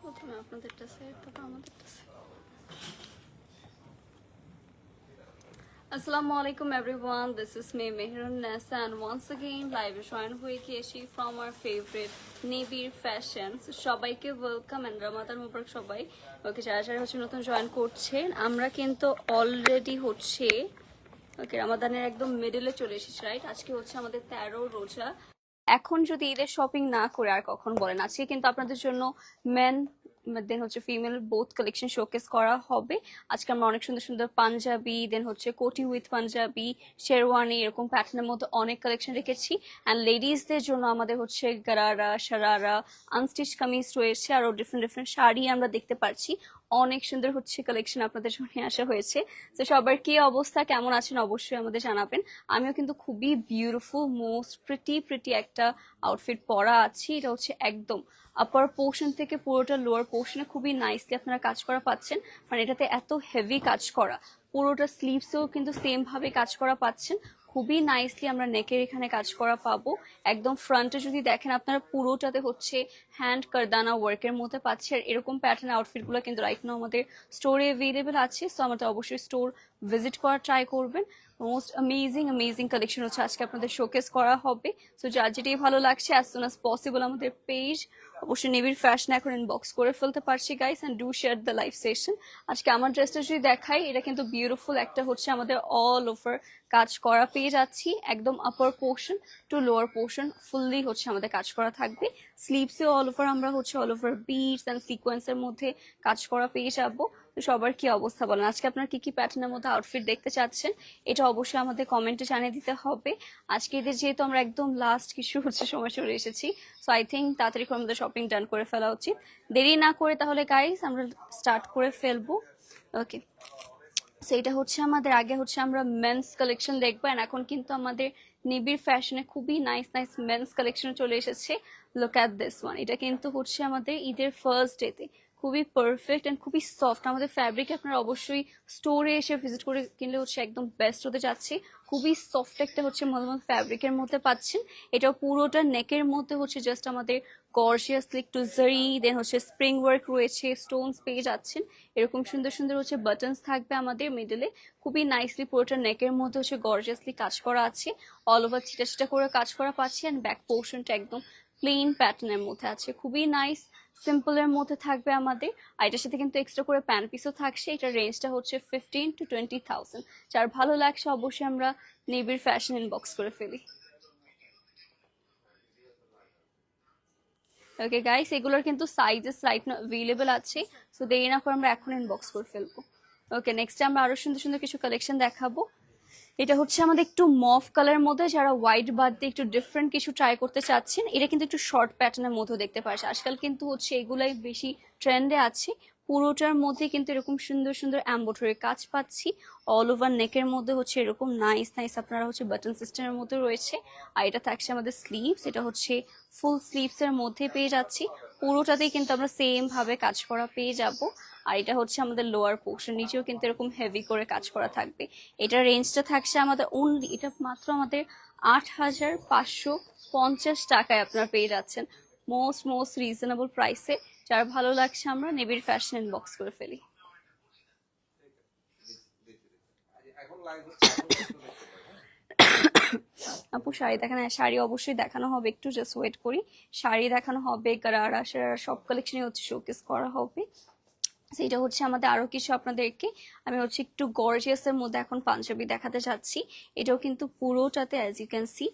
প্রথমে আপনাদেরটা সেট, তারপর আমাদেরটা set. Assalamu alaikum everyone, this is me Mehrun Nessa and once again live join হয়ে গিয়েছি from our favorite নিবিড় ফ্যাশন। সবাইকে ওয়েলকাম এন্ড রমাদান মুবারক সবাই। ওকে, যারা যারা হচ্ছে নতুন জয়েন করছেন, আমরা কিন্তু অলরেডি হচ্ছে ওকে রমাদানের একদম মিডলে চলে এসেছি, রাইট? আজকে হচ্ছে আমাদের 13 রোজা। এখন যদি ঈদের শপিং না করে আর কখন বলেন, আজকে কিন্তু আপনাদের জন্য মেন দেন হচ্ছে ফিমেল বোথ কালেকশন শোকেস করা হবে। আজকে আমরা অনেক সুন্দর সুন্দর পাঞ্জাবি, দেন হচ্ছে কোটি উইথ পাঞ্জাবি, শেরওয়ানি, এরকম প্যাটার্নের মধ্যে অনেক কালেকশন রেখেছি। অ্যান্ড লেডিসদের জন্য আমাদের হচ্ছে গারারা, শারারা, আনস্টিচ কামিজ রয়েছে, আরও ডিফারেন্ট ডিফারেন্ট শাড়ি আমরা দেখতে পাচ্ছি। অনেক সুন্দর হচ্ছে কালেকশন আপনাদের জন্য আসা হয়েছে। তো সবার কি অবস্থা, কেমন আছেন অবশ্যই আমাদের জানাবেন। আমিও কিন্তু খুবই বিউটিফুল মোস্ট প্রিটি একটা আউটফিট পরা আছি। এটা হচ্ছে একদম আপার পোর্শন থেকে পুরোটা লোয়ার পোর্শনে খুবই নাইসলি আপনারা কাজ করা পাচ্ছেন। মানে এটাতে এত হেভি কাজ করা, পুরোটা স্লিভসেও কিন্তু সেম ভাবে কাজ করা পাচ্ছেন। খুবই নাইসলি আমরা নেকের এখানে কাজ করা পাবো। একদম ফ্রন্টে যদি দেখেন আপনারা পুরোটাতে হচ্ছে হ্যান্ড কারদানা ওয়ার্কের মধ্যে পাচ্ছি। আর এরকম প্যাটার্ন আউটফিটগুলো কিন্তু রাইট নাও আমাদের স্টোরে অ্যাভেলেবেল আছে। সো আমাদের অবশ্যই স্টোর ভিজিট করার ট্রাই করবেন। মোস্ট অ্যামেজিং কালেকশন হচ্ছে আজকে আপনাদের শোকেস করা হবে। সো যার যেটাই ভালো লাগছে অ্যাজ সুন অ্যাজ পসিবল আমাদের পেজ অবশ্যই নিবিড় ফ্যাশন এখন ইনবক্স করে ফেলতে পারছি guys, and do share the live session. আজকে আমার ড্রেসটা যদি দেখাই, এটা কিন্তু বিউটিফুল একটা হচ্ছে আমাদের অল ওভার কাজ করা পেয়ে যাচ্ছি। একদম upper portion to lower portion fully হচ্ছে আমাদের কাজ করা থাকবে। স্লিভসে অল ওভার আমরা হচ্ছে অল ওভার বিটস অ্যান্ড সিকোয়েন্সের মধ্যে কাজ করা পেয়ে যাবো। তো সবার কি অবস্থা বলেন, আজকে আপনারা কি কি প্যাটার্নের মধ্যে আউটফিট দেখতে চাচ্ছেন এটা অবশ্যই আমাদের কমেন্টে জানিয়ে দিতে হবে। আজকে এদের যেহেতু আমরা একদম লাস্ট কিছু হচ্ছে সময় চলে এসেছি, সো আই থিঙ্ক তাড়াতাড়ি করে আমাদের শপিং ডান করে ফেলা উচিত। দেরি না করে তাহলে গাইস আমরা স্টার্ট করে ফেলবো। ওকে, সো এটা হচ্ছে আমাদের আগে হচ্ছে আমরা মেন্স কালেকশন দেখবো। এন্ড এখন কিন্তু আমাদের নিবিড় ফ্যাশনে খুবই নাইস মেন্স কালেকশন চলে এসেছে। লুক অ্যাট দিস ওয়ান, এটা কিন্তু হচ্ছে আমাদের ঈদের ফার্স্ট ডেতে খুবই পারফেক্ট এন্ড খুবই সফট। আমাদের ফ্যাব্রিক আপনারা অবশ্যই স্টোরে এসে ভিজিট করে কিনলে হচ্ছে একদম বেস্ট হতে যাচ্ছে। খুবই সফট একটা হচ্ছে মলমল ফ্যাব্রিকের মধ্যে পাচ্ছেন। এটা পুরোটা নেকের মধ্যে হচ্ছে জাস্ট আমাদের গর্জিয়াসলি একটু জারি, দেন হচ্ছে স্প্রিং ওয়ার্ক রয়েছে, স্টোনস পেয়ে যাচ্ছেন। এরকম সুন্দর সুন্দর হচ্ছে বাটনস থাকবে আমাদের মিডলে। খুবই নাইসলি পুরোটা নেকের মধ্যে হচ্ছে গর্জিয়াসলি কাজ করা আছে। অল ওভার ছিটা ছিটা করে কাজ করা পাচ্ছি। অ্যান্ড ব্যাক পোর্শনটা একদম প্লেন প্যাটার্নের মধ্যে আছে, খুবই নাইস সিম্পলের মধ্যে থাকবে আমাদের। আর এটার সাথে কিন্তু এক্সট্রা করে প্যান্ট পিসও থাকছে। এটার রেঞ্জটা হচ্ছে 15 to 20,000। যার ভালো লাগছে অবশ্যই আমরা নিবিড় ফ্যাশন ইনবক্স করে ফেলি। ওকে গাইস, এগুলোর কিন্তু সাইজেস রাইট নাও অ্যাভেলেবল আছে। সো দেরি না করে আমরা এখন ইনবক্স করে ফেলবো। ওকে, নেক্সট আমরা আরো সুন্দর সুন্দর কিছু কালেকশন দেখাবো। এটা হচ্ছে আমাদের একটু মফ কালারের মধ্যে, যারা হোয়াইট বাদ দিয়ে একটু ডিফারেন্ট কিছু ট্রাই করতে চাচ্ছেন, এটা কিন্তু একটু শর্ট প্যাটার্নের মধ্যে দেখতে পাচ্ছি। আজকাল কিন্তু হচ্ছে এগুলাই বেশি ট্রেন্ডে আছে। পুরোটার মধ্যে কিন্তু এরকম সুন্দর সুন্দর এমব্রয়ডারি কাজ পাচ্ছি। অল ওভার নেকের মধ্যে হচ্ছে এরকম নাইস আপনারা হচ্ছে বাটন সিস্টেমের মধ্যে রয়েছে। আর এটা থাকছে আমাদের স্লিভস, এটা হচ্ছে ফুল স্লিভস এর মধ্যে পেয়ে যাচ্ছি। পুরোটাতেই কিন্তু আমরা সেম ভাবে কাজ করা পেয়ে যাব। আর এটা হচ্ছে আমাদের লোয়ার পোর্শন, নিচেও কিন্তু এরকম হেভি করে কাজ করা থাকবে। এটার রেঞ্জটা থাকছে আমাদের অনলি, এটা মাত্র আমাদের 8,550 টাকায় আপনারা পেয়ে যাচ্ছেন মোস্ট রিজনেবল প্রাইসে। যার ভালো লাগছে আমরা নিবিড় ফ্যাশন ইনবক্স করে ফেলি। আপু শাড়ি দেখানো, শাড়ি অবশ্যই দেখানো হবে, একটু জাস্ট ওয়েট করি। শাড়ি দেখানো হবে, গারারা শারারা সব কালেকশনই হচ্ছে শোকেস করা হবে। সেটা হচ্ছে আমাদের আরো কিছু আপনাদেরকে আমি হচ্ছে একটু গর্জিয়াস এর মধ্যে এখন পাঞ্জাবি দেখাতে চাচ্ছি। এটাও কিন্তু পুরোটাতে as you can see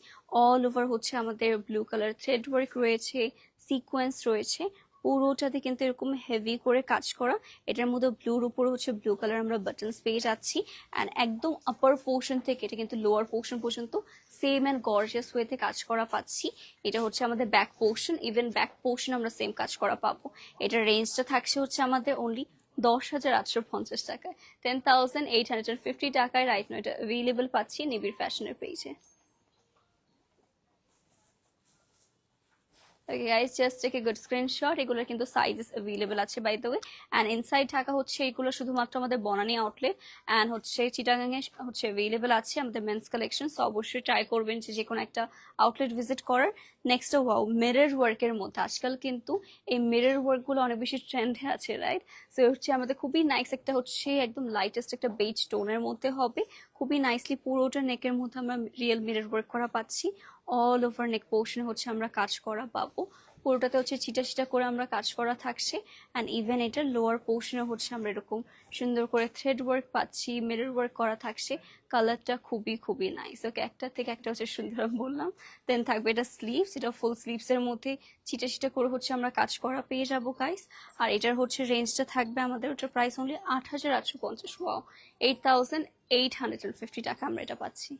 all over হচ্ছে আমাদের ব্লু কালার থ্রেড ওয়ার্ক রয়েছে, সিকোয়েন্স রয়েছে। পুরোটাতে কিন্তু এরকম হেভি করে কাজ করা। এটার মধ্যে ব্লুর উপর হচ্ছে ব্লু কালার আমরা বাটনস পেয়ে যাচ্ছি। অ্যান্ড একদম আপার পোর্শন থেকে এটা কিন্তু লোয়ার পোর্শন পর্যন্ত সেম অ্যান্ড গর্জিয়াস ওয়েতে কাজ করা পাচ্ছি। এটা হচ্ছে আমাদের back portion, even back portion আমরা সেম কাজ করা পাবো। এটার রেঞ্জটা থাকছে হচ্ছে আমাদের অনলি 10,850 টাকায়, 10,850 টাকায় রাইট নাও এটা অ্যাভেলেবল পাচ্ছি নিবিড় ফ্যাশনের পেজে। Okay guys, just take a good screenshot. এগুলোর কিন্তু সাইজেস अवेलेबल আছে by the way, and inside Dhaka হচ্ছে এগুলো শুধুমাত্র আমাদের বনানী আউটলেট এন্ড হচ্ছে চিটাগাং এ হচ্ছে अवेलेबल আছে আমাদের মেন্স কালেকশন। সো অবশ্যই ট্রাই করবেন যে কোনো একটা আউটলেট ভিজিট করার। নেক্সট ওয়াও, মিরর ওয়ার্কের মধ্যে আজকাল কিন্তু এই মিরর ওয়ার্ক গুলো অনেক বেশি ট্রেন্ডে আছে, রাইট? সো হচ্ছে আমাদের খুবই নাইস একটা হচ্ছে একদম লাইটেস্ট একটা বেজ টোনের মধ্যে হবে, খুবই নাইসলি পুরোটা নেকের মধ্যে আমরা রিয়েল মিরর ওয়ার্ক করা পাচ্ছি। অল ওভার নেক পোর্শনে হচ্ছে আমরা কাজ করা পাবো, পুরোটাতে হচ্ছে ছিটা ছিটা করে আমরা কাজ করা থাকছে। অ্যান্ড ইভেন এটার লোয়ার পোর্শনে হচ্ছে আমরা এরকম সুন্দর করে থ্রেড ওয়ার্ক পাচ্ছি, মিরর ওয়ার্ক করা থাকছে। কালারটা খুবই খুবই নাইস। ওকে, একটা থেকে একটা হচ্ছে সুন্দর বললাম। দেন থাকবে এটা স্লিভস, এটা ফুল স্লিভসের মধ্যে ছিটা ছিটা করে হচ্ছে আমরা কাজ করা পেয়ে যাবো গাইস। আর এটার হচ্ছে রেঞ্জটা থাকবে আমাদের, ওটার প্রাইস অনলি ৮,৮৫০। ওয়াও, 8,850 টাকা আমরা এটা পাচ্ছি।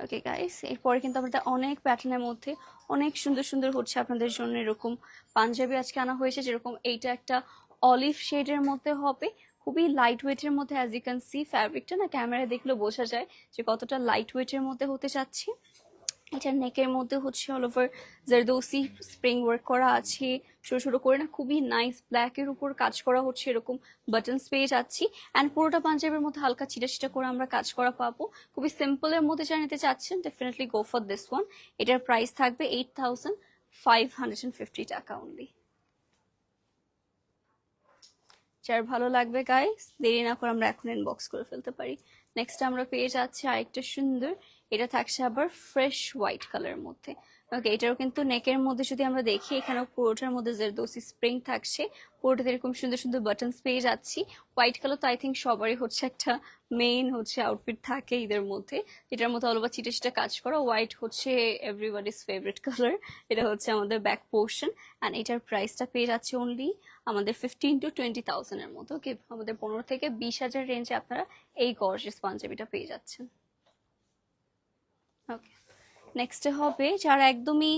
ওকে গাইস, এরপরে কিন্তু আমাদের অনেক প্যাটার্নের মধ্যে অনেক সুন্দর সুন্দর হচ্ছে আপনাদের জন্য এরকম পাঞ্জাবি আজকে আনা হয়েছে। যেরকম এইটা একটা অলিভ শেডের মধ্যে হবে, খুবই লাইট ওয়েটের মধ্যে। অ্যাজ ইউ ক্যান সি ফ্যাব্রিকটা না ক্যামেরায় দেখলে বোঝা যায় যে কতটা লাইট ওয়েটের মধ্যে হতে যাচ্ছে। এটার নেকের মধ্যে হচ্ছে all over zardozi spring work করা আছে, ছোট ছোট করে না, খুবই নাইস ব্ল্যাকের উপর কাজ করা হচ্ছে, এরকম বাটনস পেয়ে যাচ্ছি। অ্যান্ড পুরোটা পাঞ্জাবের মধ্যে হালকা ছিটা ছিটা করে আমরা কাজ করা পাবো। খুবই সিম্পলের মধ্যে যারা নিতে চাচ্ছেন definitely go for this one. এটার প্রাইস থাকবে 8,550 টাকা অনলি। যার ভালো লাগবে গাইস, দেরি না করে আমরা এখন ইনবক্স করে ফেলতে পারি। নেক্সট আমরা পেয়ে যাচ্ছি আরেকটা সুন্দর, এটা থাকছে আবার ফ্রেশ হোয়াইট কালারের মধ্যে। ওকে, এটারও কিন্তু নেকের মধ্যে যদি আমরা দেখি এখানেও পুরোটার মধ্যে জারদৌসি স্প্রিং থাকছে, পুরোটাতে এরকম সুন্দর সুন্দর বাটনস পেয়ে যাচ্ছি। হোয়াইট কালার তো আই থিঙ্ক সবারই হচ্ছে একটা মেইন হচ্ছে আউটফিট থাকে ঈদের মধ্যে। এটার মধ্যে অলবা চিটা চিটা কাজ করা, হোয়াইট হচ্ছে এভরিবডিজ ফেভারিট কালার। এটা হচ্ছে আমাদের ব্যাক পোর্শন। অ্যান্ড এটার প্রাইসটা পেয়ে যাচ্ছে অনলি আমাদের 15 to 20,000 এর মতো। ওকে, আমাদের 15 থেকে 20,000 রেঞ্জে আপনারা এই গর্জিয়াস পাঞ্জাবিটা পেয়ে যাচ্ছেন। ওকে, নেক্সটে হবে যারা একদমই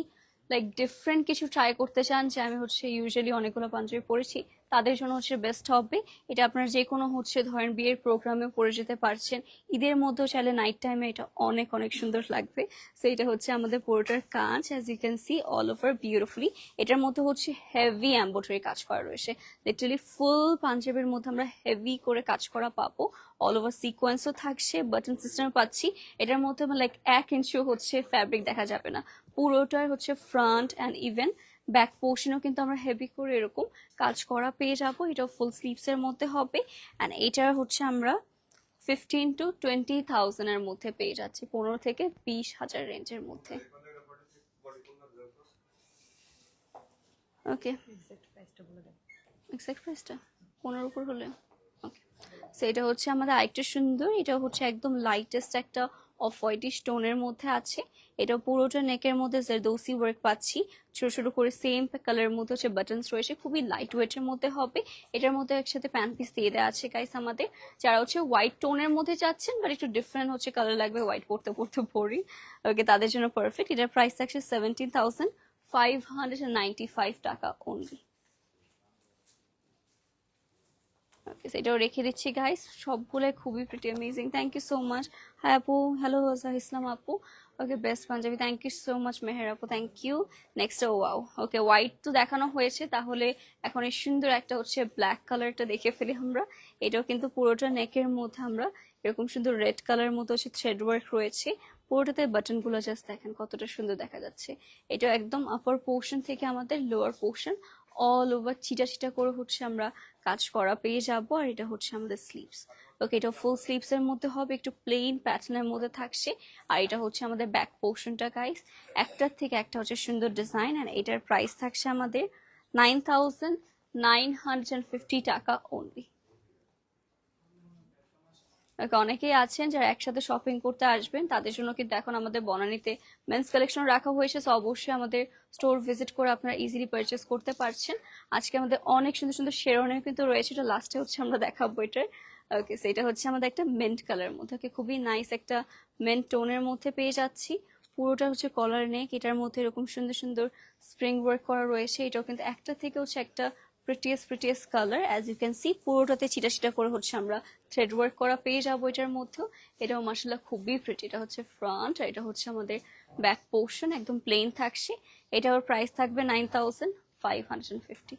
লাইক ডিফারেন্ট কিছু ট্রাই করতে চান, যে আমি হচ্ছে ইউজুয়ালি অনেকগুলো পাঞ্জাবি পরেছি, তাদের জন্য হচ্ছে বেস্ট হবে এটা। আপনার যে কোনো হচ্ছে ধরেন বিয়ের প্রোগ্রামে পরে যেতে পারছেন, ঈদের মধ্যেও চাইলে নাইট টাইমে এটা অনেক অনেক সুন্দর লাগবে। সো এটা হচ্ছে আমাদের পুরোটার কাজ, as you can see all over beautifully. এটার মধ্যে হচ্ছে হেভি এমব্রয়ডারি কাজ করা রয়েছে, লিটারালি ফুল পাঞ্জাবির মধ্যে আমরা হেভি করে কাজ করা পাবো। অল ওভার সিকোয়েন্সও থাকছে, বাটন সিস্টেম পাচ্ছি। এটার মধ্যে লাইক 1 ইঞ্চিও হচ্ছে ফ্যাব্রিক দেখা যাবে না, পুরোটার হচ্ছে ফ্রন্ট অ্যান্ড ইভেন ব্যাক পোর্শনেও কিন্তু আমরা হেভি করে এরকম কাজ করা পেয়ে যাবো। এটা ফুল স্লিভস এর মধ্যে হবে। অ্যান্ড এটার হচ্ছে আমরা 15 to 20,000 এর মধ্যে পেয়ে যাচ্ছি, 15 থেকে 20,000 রেঞ্জের মধ্যে। ওকে, এক্সাক্ট প্রাইসটা 15 উপর হলে ওকে। সো এটা হচ্ছে আমাদের আরেকটা সুন্দর, এটা হচ্ছে একদম লাইটেস্ট একটা অফ হোয়াইটিশ টোনের মধ্যে আছে। এটা পুরোটা নেকের মধ্যে জারদৌসি ওয়ার্ক পাচ্ছি, ছোট ছোট করে সেম কালারের মধ্যে হচ্ছে বাটনস রয়েছে, খুবই লাইট ওয়েটের মধ্যে হবে। এটার মধ্যে একসাথে প্যান্ট পিস দিয়ে দেওয়া আছে গাইস আমাদের। যারা হচ্ছে হোয়াইট টোনের মধ্যে যাচ্ছেন বাট একটু ডিফারেন্ট হচ্ছে কালার লাগবে, হোয়াইট পড়তে পড়তে পরি, ওকে, তাদের জন্য পারফেক্ট। এটার প্রাইস থাকছে 17,595 টাকা অনলি। এটাও রেখে দিচ্ছি গাইস, সবগুলো খুবই pretty amazing. Thank you so much. Hi আপু, হ্যালো ইসলাম আপু। Okay, best panjabi, thank you so much Meher আপু, thank you. Next wow, okay, white তো দেখানো হয়েছে, তাহলে এখন এই সুন্দর একটা হচ্ছে ব্ল্যাক কালারটা দেখে ফেলি আমরা। এটাও কিন্তু পুরোটা নেকের মধ্যে আমরা এরকম সুন্দর রেড কালার মতো হচ্ছে থ্রেড ওয়ার্ক রয়েছে, পুরোটাতে বাটন গুলো জাস্ট দেখেন কতটা সুন্দর দেখা যাচ্ছে। এটা একদম আপার পোর্শন থেকে আমাদের লোয়ার পোর্শন অল ওভার ছিটা ছিটা করে হচ্ছে আমরা কাজ করা পেয়ে যাব। আর এটা হচ্ছে আমাদের স্লিভস। ওকে, এটা ফুল স্লিভস এর মধ্যে হবে, একটু প্লেন প্যাটার্নের মধ্যে থাকছে। আর এটা হচ্ছে আমাদের ব্যাক পোর্শনটা গাইস, একটার থেকে একটা হচ্ছে সুন্দর ডিজাইন। আর এটার প্রাইস থাকছে আমাদের 9,950 টাকা অনলি। অনেকেই আছেন যারা একসাথে শপিং করতে আসবেন, তাদের জন্য কিন্তু এখন আমাদের বনানীতে মেন্স কালেকশন রাখা হয়েছে। সো অবশ্যই আমাদের স্টোর ভিজিট করে আপনারা ইজিলি পারচেস করতে পারছেন। আজকে আমাদের অনেক সুন্দর সুন্দর শেরওয়ানি কিন্তু রয়েছে, এটা লাস্টে হচ্ছে আমরা দেখাবো এটার। ওকে, সেটা হচ্ছে আমাদের একটা মেন্ট কালারের মধ্যে, ওকে, খুবই নাইস একটা মেন্ট টোনের মধ্যে পেয়ে যাচ্ছি। পুরোটা হচ্ছে কলার নেক, এটার মধ্যে এরকম সুন্দর সুন্দর স্প্রিং ওয়ার্ক করা রয়েছে। এটাও কিন্তু একটা থেকে হচ্ছে একটা prettiest colour. As you can see পুরোটাতে চিটা চিটা করে হচ্ছে আমরা থ্রেড ওয়ার্ক করা পেয়ে যাবো এটার মধ্যেও। এটাও মাসাল্লাহ খুবই প্রিটি। এটা হচ্ছে ফ্রন্ট আর এটা হচ্ছে আমাদের ব্যাক পোর্শন, একদম প্লেন থাকছে। এটার প্রাইস থাকবে 9550।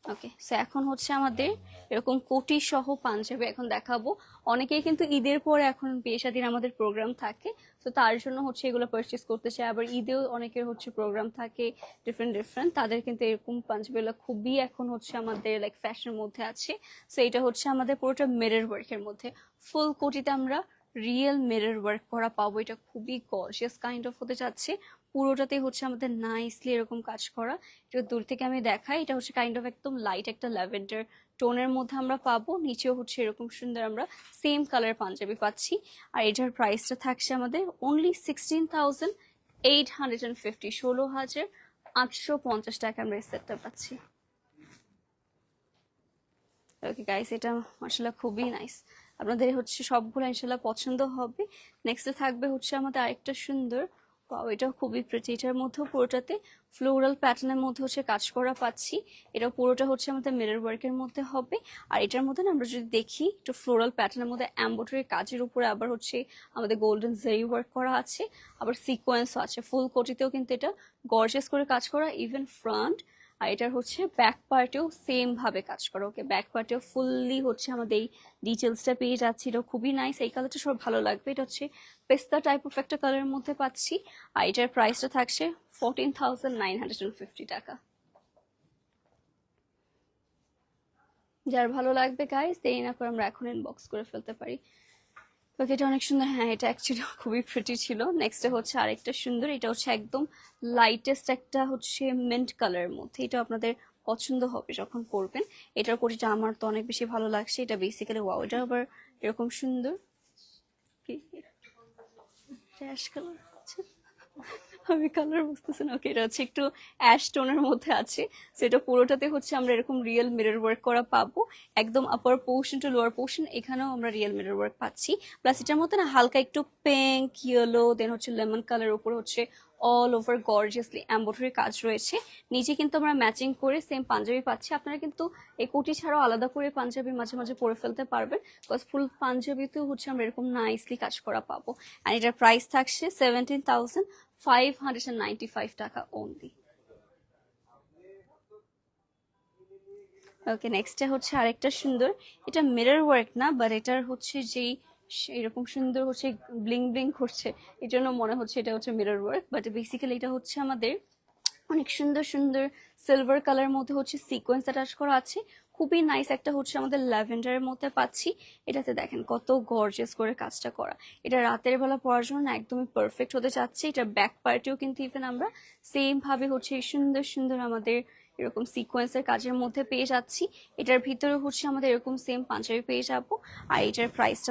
ওকে, সো এখন হচ্ছে আমাদের এরকম কোটি সহ পাঞ্জাবি এখন দেখাবো। অনেকেই কিন্তু ঈদের পরে এখন বিয়ে শাদীর আমাদের প্রোগ্রাম থাকে, তো তার জন্য হচ্ছে এগুলো পারচেস করতে চাই। আবার ঈদেও অনেকের হচ্ছে প্রোগ্রাম থাকে ডিফারেন্ট, তাদের কিন্তু এরকম পাঞ্জাবিগুলো খুবই এখন হচ্ছে আমাদের লাইক ফ্যাশনের মধ্যে আছে। সো এটা হচ্ছে আমাদের পুরোটা মিরর ওয়ার্কের মধ্যে, ফুল কোটিতে আমরা রিয়েল মিরর ওয়ার্ক করা পাবো। এটা খুবই গর্জিয়াস কাইন্ড অফ হতে যাচ্ছে। পুরোটাতেই হচ্ছে আমাদের নাইসলি এরকম কাজ করা। এটা দূর থেকে আমি দেখাই, এটা হচ্ছে কাইন্ড অফ একদম লাইট একটা ল্যাভেন্ডার টোনের মধ্যে আমরা পাবো। নিচেও হচ্ছে এরকম সুন্দর আমরা সেম কালার পাঞ্জাবি পাচ্ছি। আর এটার প্রাইসটা থাকছে আমাদের অনলি 16,850, 16,850 টাকা আমরা এই সেটটা পাচ্ছি। ওকে গাইস, এটা মাশাআল্লাহ খুবই নাইস। আপনাদের হচ্ছে সবগুলো ইনশাআল্লাহ পছন্দ হবে। নেক্সটে থাকবে হচ্ছে আমাদের আরেকটা সুন্দর, এটাও খুবই প্রিটি। এটার মধ্যেও পুরোটাতে ফ্লোরাল প্যাটার্নের মধ্যে হচ্ছে কাজ করা পাচ্ছি। এটা পুরোটা হচ্ছে আমাদের মিরর ওয়ার্কের মধ্যে হবে। আর এটার মধ্যে না আমরা যদি দেখি একটু ফ্লোরাল প্যাটার্নের মধ্যে এমব্রয়ডারি কাজের উপরে আবার হচ্ছে আমাদের গোল্ডেন জারি ওয়ার্ক করা আছে, আবার সিকোয়েন্সও আছে। ফুল কোটিতেও কিন্তু এটা গর্জিয়াস করে কাজ করা, ইভেন ফ্রন্ট। আর এটার হচ্ছে ব্যাক পার্টেও সেম ভাবে কাজ করা। ওকে, ব্যাক পার্টেও ফুললি হচ্ছে আমাদের এই ডিটেলসটা পেয়ে যাচ্ছি। এটা খুবই নাইস, এই কালারটা সব ভালো লাগবে। এটা হচ্ছে পেস্তা টাইপ অফ একটা কালারের মধ্যে পাচ্ছি। আর এটার প্রাইসটা থাকছে 14,950 টাকা। যার ভালো লাগবে গাইস দেরি না করে আমরা এখন ইনবক্স করে ফেলতে পারি। ওকে, এটা অনেক সুন্দর। হ্যাঁ, এটা অ্যাকচুয়ালি খুবই প্রিটি ছিল। নেক্সটে হচ্ছে আরেকটা সুন্দর, এটা হচ্ছে একদম লাইটেস্ট একটা হচ্ছে মিন্ট কালারের মধ্যে। এটা আপনাদের পছন্দ হবে যখন পরবেন। এটার কোটিটা আমার তো অনেক বেশি ভালো লাগছে। এটা বেসিক্যালি ওয়াও, এটা আবার এরকম সুন্দর কি অ্যাশ কালার, আমি কালার বুঝতেছি না। ওকে, এটা হচ্ছে একটু অ্যাশ টোনের মধ্যে আছে। সেটা পুরোটাতে হচ্ছে আমরা এরকম রিয়েল মিরর ওয়ার্ক করা পাবো, একদম upper portion to lower portion এখানেও আমরা রিয়েল মিরর ওয়ার্ক পাচ্ছি। প্লাস এটার মধ্যে না হালকা একটু পিঙ্ক, ইয়েলো, দেন হচ্ছে লেমন কালার উপর হচ্ছে অল ওভার গর্জিয়াসলি এমব্রয়ডারি কাজ রয়েছে। নিচে কিন্তু আমরা ম্যাচিং করে সেম পাঞ্জাবি পাচ্ছি। আপনারা কিন্তু এই কোটি ছাড়াও আলাদা করে পাঞ্জাবি মাঝে মাঝে পরে ফেলতে পারবেন, বিকজ ফুল পাঞ্জাবিতেও হচ্ছে আমরা এরকম নাইসলি কাজ করা পাবো। আর এটার প্রাইস থাকছে 17,595 টাকা অনলি। ওকে, নেক্সটে হচ্ছে আরেকটা সুন্দর, এটা মিরর ওয়ার্ক না, বাট এটার হচ্ছে যেই এরকম সুন্দর হচ্ছে ব্লিং ব্লিং করছে, এই জন্য মনে হচ্ছে এটা হচ্ছে মিরর ওয়ার্ক, বাট বেসিক্যালি এটা হচ্ছে আমাদের অনেক সুন্দর সুন্দর সিলভার কালার মধ্যে হচ্ছে সিকোয়েন্স অ্যাটাচ করা আছে। খুবই নাইস একটা হচ্ছে আমাদের ল্যাভেন্ডারের মধ্যে পাচ্ছি। এটাতে দেখেন কত গর্জিয়াস করে কাজটা করা। এটা রাতের বেলা পরার জন্য একদমই পারফেক্ট হতে যাচ্ছে। এটা ব্যাক পার্টেও কিন্তু ইভেন আমরা সেম ভাবে হচ্ছে সুন্দর সুন্দর আমাদের এরকম সিকোয়েন্সের কাজের মধ্যে পেয়ে যাচ্ছি। এটার ভিতরে হচ্ছে আমাদের এরকম সেম পাঞ্জাবি পেয়ে যাবো। আর এটার প্রাইসটা